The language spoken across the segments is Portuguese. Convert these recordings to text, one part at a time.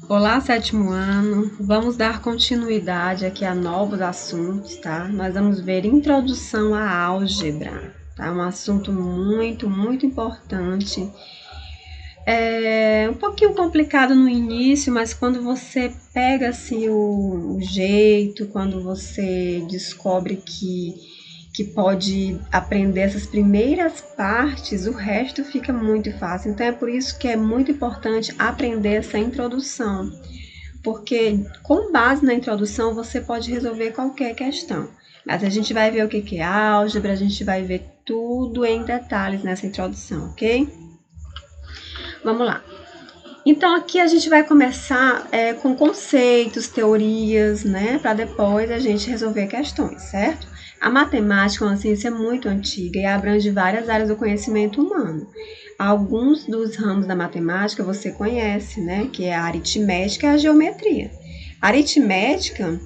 Olá, sétimo ano. Vamos dar continuidade aqui a novos assuntos, tá? Nós vamos ver introdução à álgebra, tá? Um assunto muito importante. É um pouquinho complicado no início, mas quando você pega assim o jeito, quando você descobre que pode aprender essas primeiras partes, o resto fica muito fácil. Então é por isso que é muito importante aprender essa introdução, porque com base na introdução você pode resolver qualquer questão. Mas a gente vai ver o que é álgebra, a gente vai ver tudo em detalhes nessa introdução, ok? Vamos lá. Então aqui a gente vai começar com conceitos, teorias, né, para depois a gente resolver questões, certo? A matemática é uma ciência muito antiga e abrange várias áreas do conhecimento humano. Alguns dos ramos da matemática você conhece, né, que é a aritmética e a geometria. A aritmética,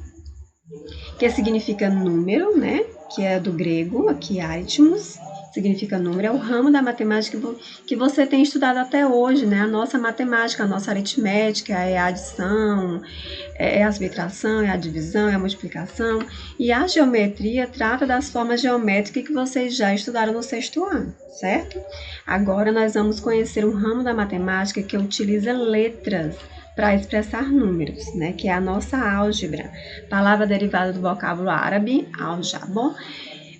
que significa número, né, que é do grego, aqui aritmos, significa número, é o ramo da matemática que você tem estudado até hoje, né? A nossa matemática, a nossa aritmética, é a adição, é a subtração, é a divisão, é a multiplicação. E a geometria trata das formas geométricas que vocês já estudaram no sexto ano, certo? Agora nós vamos conhecer um ramo da matemática que utiliza letras para expressar números, né? Que é a nossa álgebra, palavra derivada do vocábulo árabe, aljabor,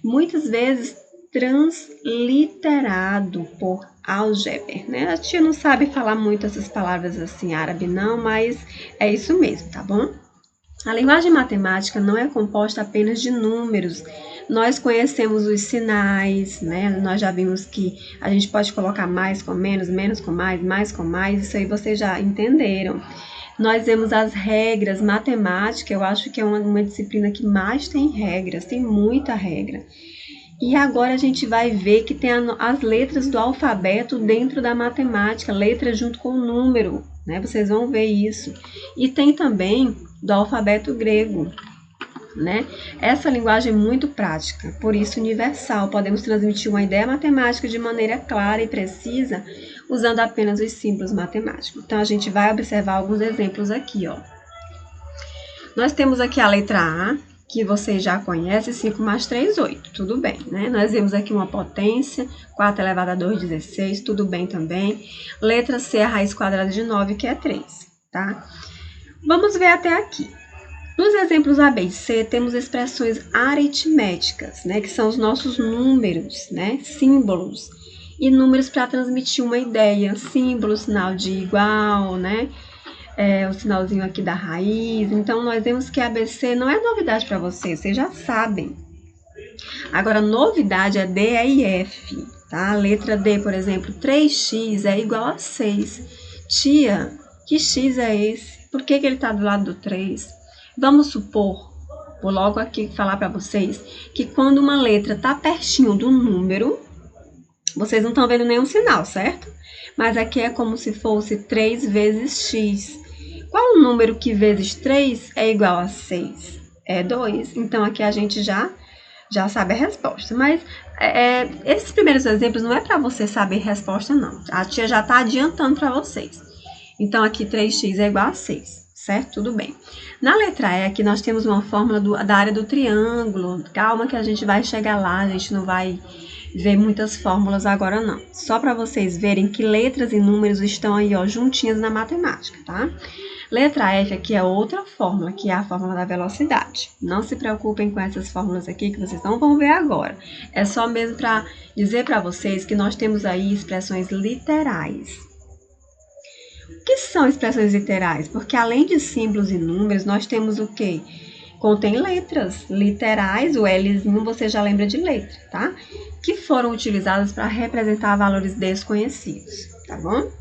muitas vezes transliterado por algeber, né? A tia não sabe falar muito essas palavras assim árabe não, mas é isso mesmo, tá bom? A linguagem matemática não é composta apenas de números. Nós conhecemos os sinais, né? Nós já vimos que a gente pode colocar mais com menos com mais com mais, isso aí vocês já entenderam. Nós vemos as regras, matemática, eu acho que é uma disciplina que mais tem regras, tem muita regra. E agora a gente vai ver que tem as letras do alfabeto dentro da matemática, letra junto com o número, né? Vocês vão ver isso. E tem também do alfabeto grego, né? Essa linguagem é muito prática, por isso universal. Podemos transmitir uma ideia matemática de maneira clara e precisa, usando apenas os símbolos matemáticos. Então a gente vai observar alguns exemplos aqui, ó. Nós temos aqui a letra A, que vocês já conhecem, 5 mais 3, 8, tudo bem, né? Nós vemos aqui uma potência, 4 elevado a 2, 16, tudo bem também. Letra C, a raiz quadrada de 9, que é 3, tá? Vamos ver até aqui. Nos exemplos A, B e C, temos expressões aritméticas, né? Que são os nossos números, né? Símbolos. E números para transmitir uma ideia, símbolo, sinal de igual, né? O sinalzinho aqui da raiz. Então, nós vemos que ABC não é novidade para vocês já sabem. Agora, novidade é D, E e F, tá? A letra D, por exemplo, 3x é igual a 6. Tia, que x é esse? Por que ele está do lado do 3? Vamos supor, vou logo aqui falar para vocês, que quando uma letra está pertinho do número, vocês não estão vendo nenhum sinal, certo? Mas aqui é como se fosse 3 vezes x. Qual o número que vezes 3 é igual a 6? É 2. Então, aqui a gente já sabe a resposta. Mas esses primeiros exemplos não é para você saber a resposta, não. A tia já está adiantando para vocês. Então, aqui 3x é igual a 6, certo? Tudo bem. Na letra E, aqui nós temos uma fórmula da área do triângulo. Calma que a gente vai chegar lá, a gente não vai ver muitas fórmulas agora não. Só para vocês verem que letras e números estão aí, ó, juntinhas na matemática, tá? Letra F aqui é outra fórmula, que é a fórmula da velocidade. Não se preocupem com essas fórmulas aqui, que vocês não vão ver agora. É só mesmo para dizer para vocês que nós temos aí expressões literais. O que são expressões literais? Porque além de símbolos e números, nós temos o quê? Contém letras literais, o Lzinho você já lembra de letra, tá? Que foram utilizadas para representar valores desconhecidos, tá bom?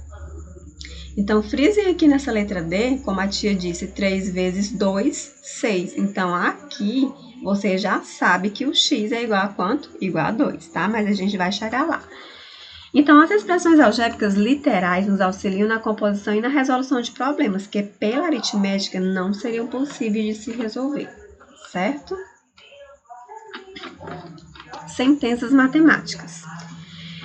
Então, frisem aqui nessa letra D, como a tia disse, 3 vezes 2, 6. Então, aqui você já sabe que o x é igual a quanto? Igual a 2, tá? Mas a gente vai chegar lá. Então, as expressões algébricas literais nos auxiliam na composição e na resolução de problemas que, pela aritmética, não seriam possíveis de se resolver, certo? Sentenças matemáticas.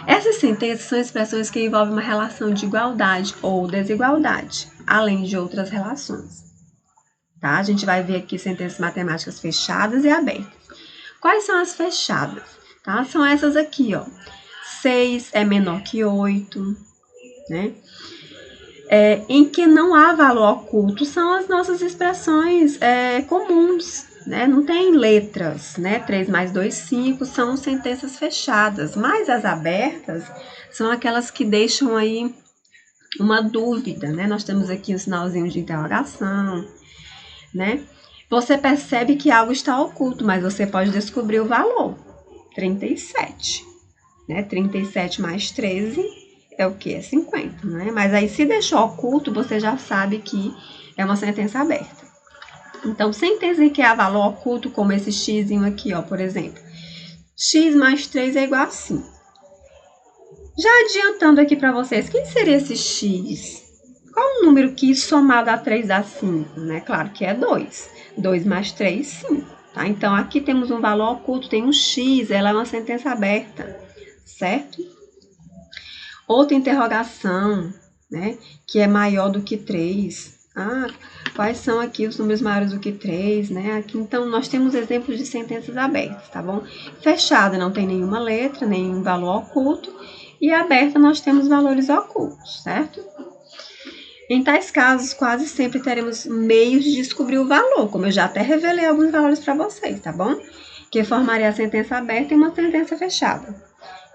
Essas sentenças são expressões que envolvem uma relação de igualdade ou desigualdade, além de outras relações. Tá? A gente vai ver aqui sentenças matemáticas fechadas e abertas. Quais são as fechadas? Tá? São essas aqui, ó. 6 é menor que 8, né? Em que não há valor oculto são as nossas expressões comuns, né? Não tem letras, né? 3 mais 2, 5 são sentenças fechadas, mas as abertas são aquelas que deixam aí uma dúvida, né? Nós temos aqui um sinalzinho de interrogação, né? Você percebe que algo está oculto, mas você pode descobrir o valor. 37, né? 37 mais 13 é o que? É 50, né? Mas aí, se deixou oculto, você já sabe que é uma sentença aberta. Então, sentença em que há valor oculto, como esse xzinho aqui, ó, por exemplo. X mais 3 é igual a 5. Já adiantando aqui para vocês, quem seria esse x? Qual o número que somado a 3 dá 5? Né? Claro que é 2. 2 mais 3, 5. Tá? Então, aqui temos um valor oculto, tem um x, ela é uma sentença aberta, certo? Outra interrogação, né, que é maior do que 3. Quais são aqui os números maiores do que 3, né? Aqui, então, nós temos exemplos de sentenças abertas, tá bom? Fechada não tem nenhuma letra, nenhum valor oculto. E aberta nós temos valores ocultos, certo? Em tais casos, quase sempre teremos meios de descobrir o valor, como eu já até revelei alguns valores para vocês, tá bom? Que formaria a sentença aberta e uma sentença fechada.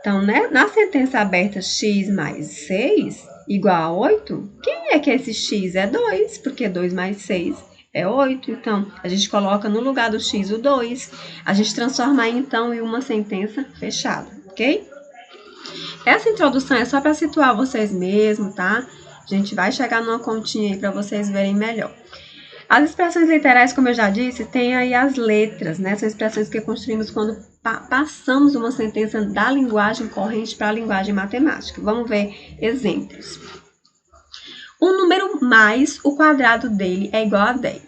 Então, né, na sentença aberta x mais 6 igual a 8, quem é que esse x? É 2, porque 2 mais 6 é 8. Então, a gente coloca no lugar do x o 2. A gente transforma, então, em uma sentença fechada, ok? Essa introdução é só para situar vocês mesmos, tá? A gente vai chegar numa continha aí para vocês verem melhor. As expressões literais, como eu já disse, tem aí as letras, né? São expressões que construímos quando passamos uma sentença da linguagem corrente para a linguagem matemática. Vamos ver exemplos. Um número mais o quadrado dele é igual a 10.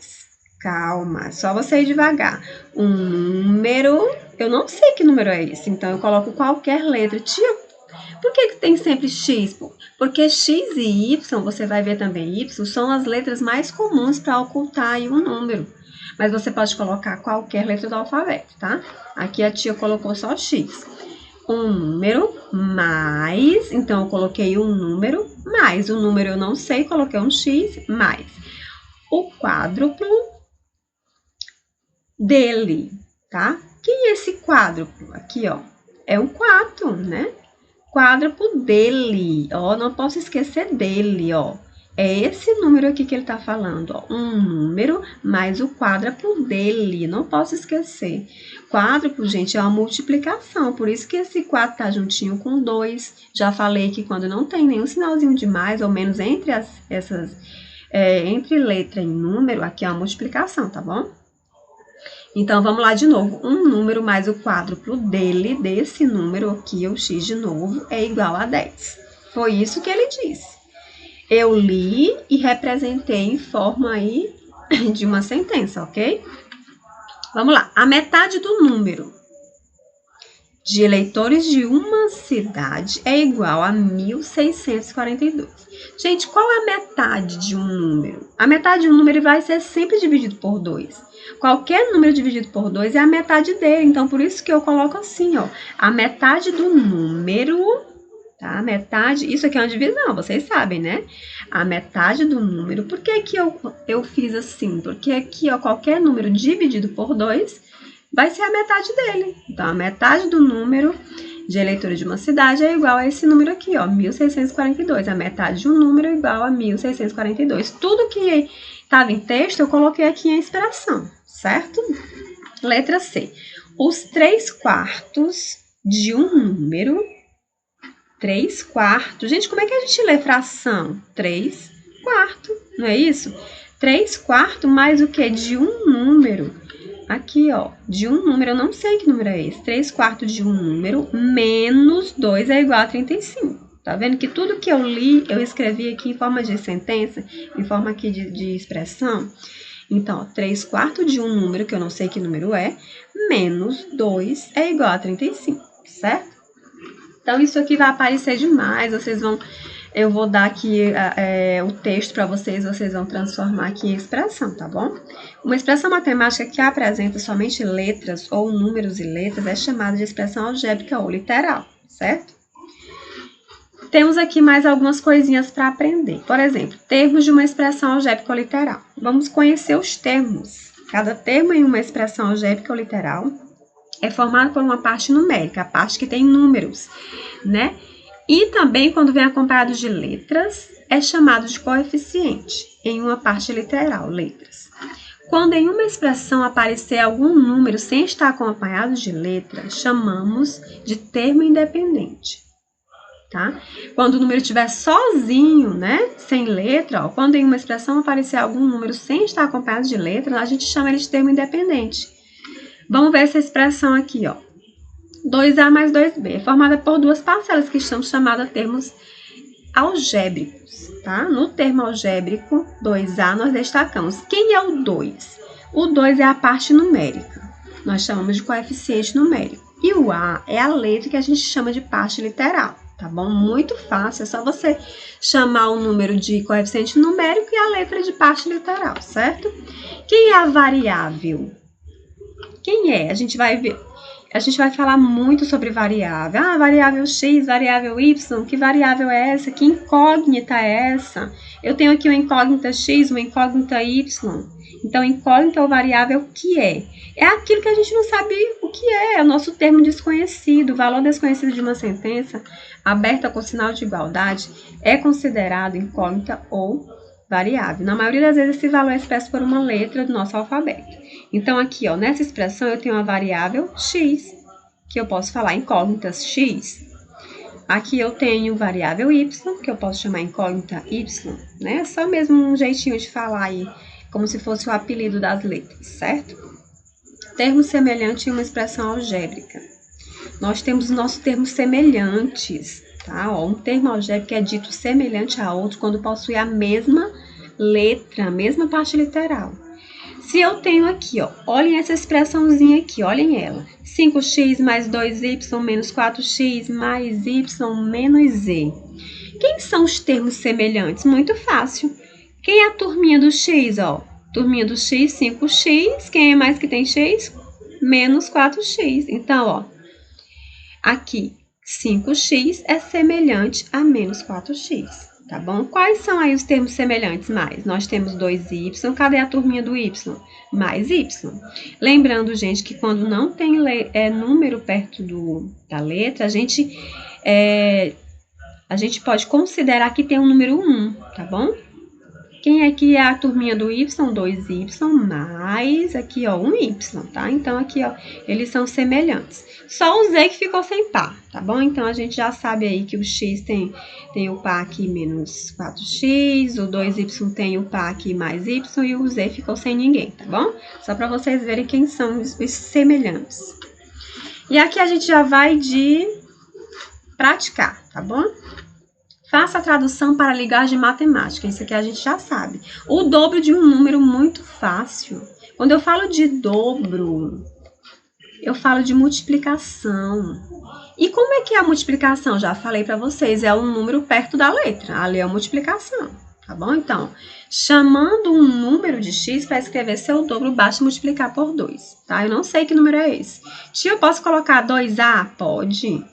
Calma, só você ir devagar. Um número, eu não sei que número é esse, então eu coloco qualquer letra. Tia, por que tem sempre X? Porque X e Y, você vai ver também Y, são as letras mais comuns para ocultar aí um número. Mas você pode colocar qualquer letra do alfabeto, tá? Aqui a tia colocou só X. Um número mais, então eu coloquei um número mais. O número eu não sei, coloquei um X mais. O quádruplo dele, tá? Quem é esse quádruplo? Aqui, ó, é um 4, né? Quádruplo dele, ó, não posso esquecer dele, ó. É esse número aqui que ele tá falando, ó. Um número mais o quádruplo dele, não posso esquecer. Quádruplo, gente, é uma multiplicação, por isso que esse 4 tá juntinho com 2. Já falei que quando não tem nenhum sinalzinho de mais ou menos entre entre letra e número, aqui é uma multiplicação, tá bom? Então, vamos lá de novo. Um número mais o quádruplo dele, desse número aqui, o x de novo, é igual a 10. Foi isso que ele disse. Eu li e representei em forma aí de uma sentença, ok? Vamos lá. A metade do número de eleitores de uma cidade é igual a 1.642. Gente, qual é a metade de um número? A metade de um número vai ser sempre dividido por 2. Qualquer número dividido por 2 é a metade dele. Então, por isso que eu coloco assim, ó. A metade do número, tá? A metade, isso aqui é uma divisão, vocês sabem, né? A metade do número. Por que que eu fiz assim? Porque aqui, ó, qualquer número dividido por 2 vai ser a metade dele. Então, a metade do número de eleitores de uma cidade é igual a esse número aqui, ó, 1.642. A metade de um número é igual a 1.642. Tudo que estava em texto, eu coloquei aqui em expressão, certo? Letra C. Os 3/4 de um número. 3/4. Gente, como é que a gente lê fração? 3/4, não é isso? 3/4 mais o quê? De um número. Aqui, ó, de um número, eu não sei que número é esse. 3/4 de um número menos 2 é igual a 35. Tá vendo que tudo que eu li, eu escrevi aqui em forma de sentença, em forma aqui de expressão. Então, ó, 3/4 de um número, que eu não sei que número é, menos 2 é igual a 35, certo? Então, isso aqui vai aparecer demais, eu vou dar aqui o texto para vocês vão transformar aqui em expressão, tá bom? Uma expressão matemática que apresenta somente letras ou números e letras é chamada de expressão algébrica ou literal, certo? Temos aqui mais algumas coisinhas para aprender. Por exemplo, termos de uma expressão algébrica ou literal. Vamos conhecer os termos. Cada termo em uma expressão algébrica ou literal é formado por uma parte numérica, a parte que tem números, né? E também, quando vem acompanhado de letras, é chamado de coeficiente, em uma parte literal, letras. Quando em uma expressão aparecer algum número sem estar acompanhado de letras, chamamos de termo independente, tá? Quando o número estiver sozinho, né, sem letra, quando em uma expressão aparecer algum número sem estar acompanhado de letras, a gente chama ele de termo independente. Vamos ver essa expressão aqui, ó. 2A mais 2B é formada por duas parcelas que são chamadas termos algébricos, tá? No termo algébrico 2A nós destacamos quem é o 2. O 2 é a parte numérica, nós chamamos de coeficiente numérico. E o A é a letra que a gente chama de parte literal, tá bom? Muito fácil, é só você chamar o número de coeficiente numérico e a letra de parte literal, certo? Quem é a variável? Quem é? A gente vai falar muito sobre variável. Ah, variável x, variável y, que variável é essa? Que incógnita é essa? Eu tenho aqui uma incógnita x, uma incógnita y. Então, incógnita ou variável, o que é? É aquilo que a gente não sabe o que é o nosso termo desconhecido. O valor desconhecido de uma sentença aberta com sinal de igualdade é considerado incógnita ou variável. Na maioria das vezes, esse valor é expresso por uma letra do nosso alfabeto. Então, aqui, ó, nessa expressão, eu tenho uma variável x, que eu posso falar incógnitas x. Aqui eu tenho variável y, que eu posso chamar incógnita y, né? Só mesmo um jeitinho de falar aí, como se fosse o apelido das letras, certo? Termo semelhante em uma expressão algébrica. Nós temos os nossos termos semelhantes, tá? Ó, um termo algébrico é dito semelhante a outro quando possui a mesma letra, a mesma parte literal. Se eu tenho aqui, ó, olhem essa expressãozinha aqui, olhem ela. 5x mais 2y menos 4x mais y menos z. Quem são os termos semelhantes? Muito fácil. Quem é a turminha do x, ó? Turminha do x, 5x. Quem é mais que tem x? Menos 4x. Então, ó, aqui, 5x é semelhante a menos 4x. Tá bom? Quais são aí os termos semelhantes mais? Nós temos 2y, cadê a turminha do y? Mais y. Lembrando, gente, que quando não tem número perto da letra, a gente pode considerar que tem um número 1, tá bom? Quem aqui é a turminha do y? 2y mais aqui, ó, 1y, tá? Então, aqui, ó, eles são semelhantes. Só o z que ficou sem par, tá bom? Então, a gente já sabe aí que o x tem o par aqui menos 4x, o 2y tem o par aqui mais y e o z ficou sem ninguém, tá bom? Só para vocês verem quem são os semelhantes. E aqui a gente já vai de praticar, tá bom? Faça a tradução para linguagem matemática, isso aqui a gente já sabe. O dobro de um número muito fácil. Quando eu falo de dobro, eu falo de multiplicação. E como é que é a multiplicação? Já falei para vocês, é um número perto da letra. Ali é a multiplicação, tá bom? Então, chamando um número de x para escrever seu dobro, basta multiplicar por 2, tá? Eu não sei que número é esse. Tia, eu posso colocar 2a? Pode.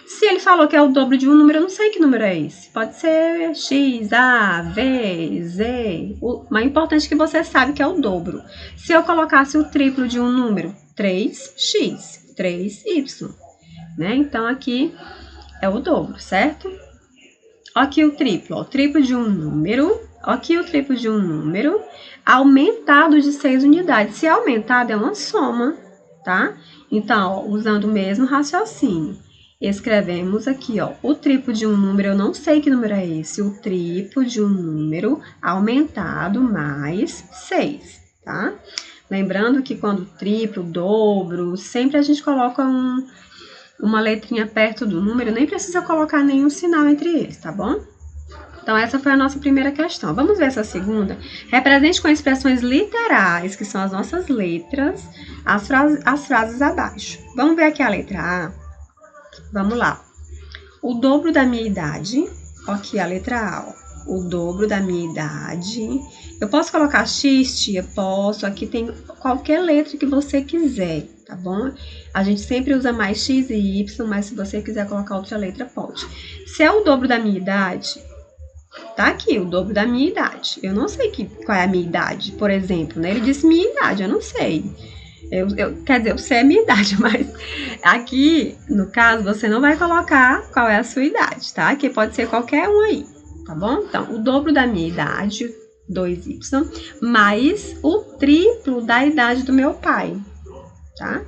Se ele falou que é o dobro de um número, eu não sei que número é esse. Pode ser x, a, v, z. O mais importante é que você sabe que é o dobro. Se eu colocasse o triplo de um número, 3x, 3y, né? Então, aqui é o dobro, certo? Aqui o triplo, ó, o triplo de um número. Aqui o triplo de um número aumentado de 6 unidades. Se aumentado é uma soma, tá? Então, ó, usando o mesmo raciocínio. Escrevemos aqui, ó, o triplo de um número, eu não sei que número é esse, o triplo de um número aumentado mais 6, tá? Lembrando que quando triplo, dobro, sempre a gente coloca uma letrinha perto do número, nem precisa colocar nenhum sinal entre eles, tá bom? Então, essa foi a nossa primeira questão. Vamos ver essa segunda? Represente com expressões literais, que são as nossas letras, as frases abaixo. Vamos ver aqui a letra A. Vamos lá. O dobro da minha idade, aqui a letra A, ó. O dobro da minha idade. Eu posso colocar X, tia? Posso. Aqui tem qualquer letra que você quiser, tá bom? A gente sempre usa mais X e Y, mas se você quiser colocar outra letra, pode. Se é o dobro da minha idade, tá aqui, o dobro da minha idade. Eu não sei qual é a minha idade, por exemplo, né? Ele disse minha idade, eu não sei. Quer dizer, eu sei a minha idade, mas aqui, no caso, você não vai colocar qual é a sua idade, tá? Que pode ser qualquer um aí, tá bom? Então, o dobro da minha idade, 2y, mais o triplo da idade do meu pai, tá?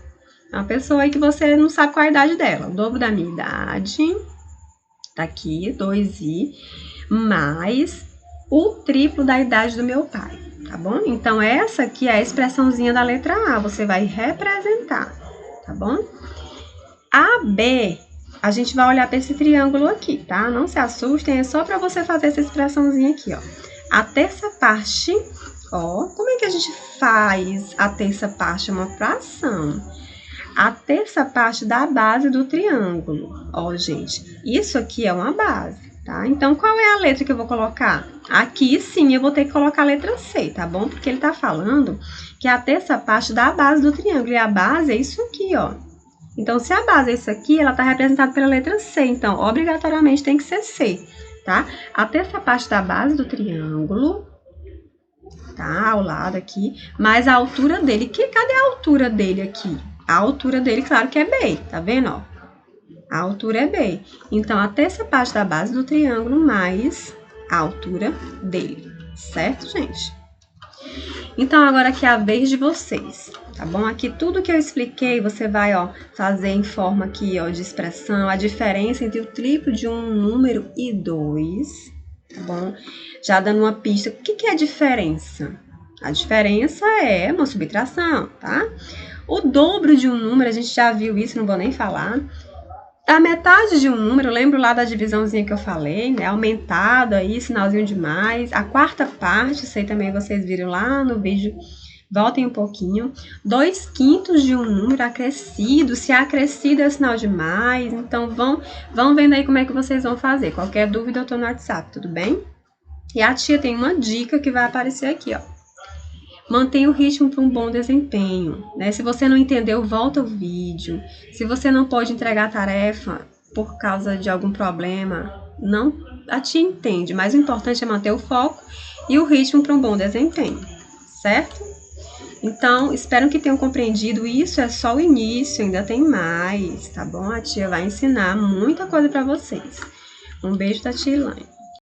É uma pessoa aí que você não sabe qual é a idade dela. O dobro da minha idade, tá aqui, 2i, mais o triplo da idade do meu pai, tá bom? Então, essa aqui é a expressãozinha da letra A, você vai representar, tá bom? A, B, a gente vai olhar para esse triângulo aqui, tá? Não se assustem, é só para você fazer essa expressãozinha aqui, ó. A terça parte, ó, como é que a gente faz a terça parte? É uma fração. A terça parte da base do triângulo, ó, gente, isso aqui é uma base, tá? Então, qual é a letra que eu vou colocar? Aqui, sim, eu vou ter que colocar a letra C, tá bom? Porque ele tá falando que é a terça parte da base do triângulo, e a base é isso aqui, ó. Então, se a base é isso aqui, ela tá representada pela letra C, então, obrigatoriamente tem que ser C, tá? A terça parte da base do triângulo, tá? Ao lado aqui, mais a altura dele. Cadê a altura dele aqui? A altura dele, claro que é B, tá vendo, ó? A altura é B. Então, a terça parte da base do triângulo mais a altura dele, certo, gente? Então, agora aqui é a vez de vocês, tá bom? Aqui tudo que eu expliquei, você vai, ó, fazer em forma aqui, ó, de expressão, a diferença entre o triplo de um número e 2, tá bom? Já dando uma pista, o que é a diferença? A diferença é uma subtração, tá? O dobro de um número, a gente já viu isso, não vou nem falar. A metade de um número, lembro lá da divisãozinha que eu falei, né? Aumentado aí, sinalzinho de mais. A quarta parte, isso aí também vocês viram lá no vídeo. Voltem um pouquinho. 2/5 de um número acrescido. Se acrescido é sinal de mais. Então, vão vendo aí como é que vocês vão fazer. Qualquer dúvida, eu tô no WhatsApp, tudo bem? E a tia tem uma dica que vai aparecer aqui, ó. Mantenha o ritmo para um bom desempenho, né? Se você não entendeu, volta o vídeo. Se você não pode entregar a tarefa por causa de algum problema, a tia entende, mas o importante é manter o foco e o ritmo para um bom desempenho, certo? Então, espero que tenham compreendido. Isso é só o início, ainda tem mais, tá bom? A tia vai ensinar muita coisa para vocês. Um beijo da tia Elaine.